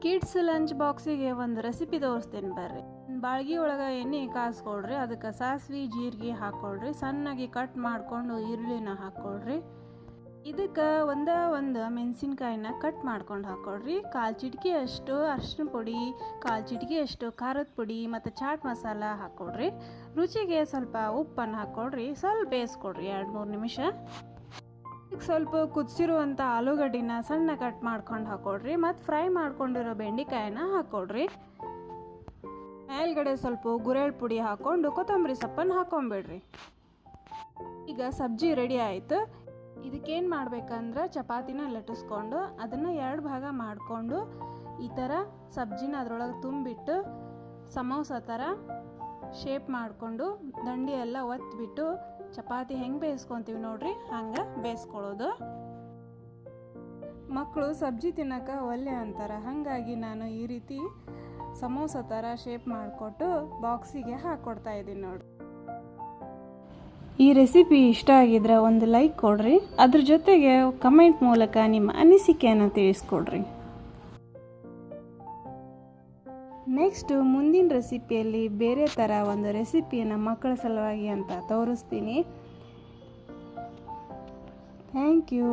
Kids lunch ಬಾಕ್ಸಿಗೆ ಒಂದು recipe ತೋರಿಸ್ತೀನಿ ಬರ್ರಿ. ಬಾಳ್ಗಿ ಒಳಗೆ ಎಣ್ಣೆ ಕಾಸ್ಕೊಳ್ರಿ, ಅದಕ್ಕೆ ಸಾಸಿವೆ ಜೀರಿಗೆ ಹಾಕ್ಕೊಳ್ರಿ, ಸಣ್ಣಗೆ ಕಟ್ ಮಾಡಿಕೊಂಡು ಈರುಳ್ಳಿನ ಹಾಕ್ಕೊಳ್ರಿ. ಇದಕ್ಕೆ ಒಂದು ಮೆಣಸಿನ್ಕಾಯಿನ ಕಟ್ ಮಾಡ್ಕೊಂಡು ಹಾಕ್ಕೊಳ್ರಿ. 1/4 ಚಿಟಿಕೆ ಅಷ್ಟು ಅರಿಶಿನ ಪುಡಿ, 1/4 ಚಿಟಿಕೆ ಅಷ್ಟು ಖಾರದ ಪುಡಿ ಮತ್ತು ಚಾಟ್ ಮಸಾಲ ಹಾಕ್ಕೊಳ್ರಿ. ರುಚಿಗೆ ಸ್ವಲ್ಪ ಉಪ್ಪನ್ನು ಹಾಕ್ಕೊಳ್ರಿ. ಸ್ವಲ್ಪ ಬೇಯಿಸ್ಕೊಳ್ರಿ 2-3 ನಿಮಿಷ. ಸ್ವಲ್ಪ ಕುದಿಸಿರುವಂಥ ಆಲೂಗಡ್ಡಿನ ಸಣ್ಣ ಕಟ್ ಮಾಡ್ಕೊಂಡು ಹಾಕ್ಕೊಳ್ರಿ. ಮತ್ತು ಫ್ರೈ ಮಾಡ್ಕೊಂಡಿರೋ ಬೆಂಡೆಕಾಯಿನ ಹಾಕ್ಕೊಳ್ರಿ. ಮೇಲ್ಗಡೆ ಸ್ವಲ್ಪ ಗುರೆಳ್ ಪುಡಿ ಹಾಕ್ಕೊಂಡು ಕೊತ್ತಂಬರಿ ಸೊಪ್ಪನ್ನು ಹಾಕ್ಕೊಂಬಿಡ್ರಿ. ಈಗ ಸಬ್ಜಿ ರೆಡಿ ಆಯಿತು. ಇದಕ್ಕೇನು ಮಾಡ್ಬೇಕಂದ್ರೆ ಚಪಾತಿನ ಲಟ್ಟಿಸ್ಕೊಂಡು ಅದನ್ನು 2 ಭಾಗ ಮಾಡಿಕೊಂಡು ಈ ಥರ ಸಬ್ಜಿನ ಅದರೊಳಗೆ ತುಂಬಿಟ್ಟು ಸಮೋಸ ಥರ ಶೇಪ್ ಮಾಡಿಕೊಂಡು ದಂಡಿ ಎಲ್ಲ ಒತ್ತಿಬಿಟ್ಟು ಚಪಾತಿ ಹೆಂಗೆ ಬೇಯಿಸ್ಕೊತೀವಿ ನೋಡ್ರಿ ಹಂಗೆ ಬೇಯಿಸ್ಕೊಳ್ಳೋದು. ಮಕ್ಕಳು ಸಬ್ಜಿ ತಿನ್ನೋಕೆ ಒಲ್ಲೆ ಅಂತಾರೆ, ಹಾಗಾಗಿ ನಾನು ಈ ರೀತಿ ಸಮೋಸ ಥರ ಶೇಪ್ ಮಾಡಿಕೊಟ್ಟು ಬಾಕ್ಸಿಗೆ ಹಾಕ್ಕೊಡ್ತಾ ಇದ್ದೀನಿ ನೋಡಿ. ಈ ರೆಸಿಪಿ ಇಷ್ಟ ಆಗಿದ್ರೆ ಒಂದು ಲೈಕ್ ಕೊಡ್ರಿ. ಅದ್ರ ಜೊತೆಗೆ ಕಮೆಂಟ್ ಮೂಲಕ ನಿಮ್ಮ ಅನಿಸಿಕೆಯನ್ನು ತಿಳಿಸ್ಕೊಡ್ರಿ. ನೆಕ್ಸ್ಟ್ ಮುಂದಿನ ರೆಸಿಪಿಯಲ್ಲಿ ಬೇರೆ ಥರ ಒಂದು ರೆಸಿಪಿಯನ್ನು ಮಕ್ಕಳ ಸಲುವಾಗಿ ಅಂತ ತೋರಿಸ್ತೀನಿ. Thank you.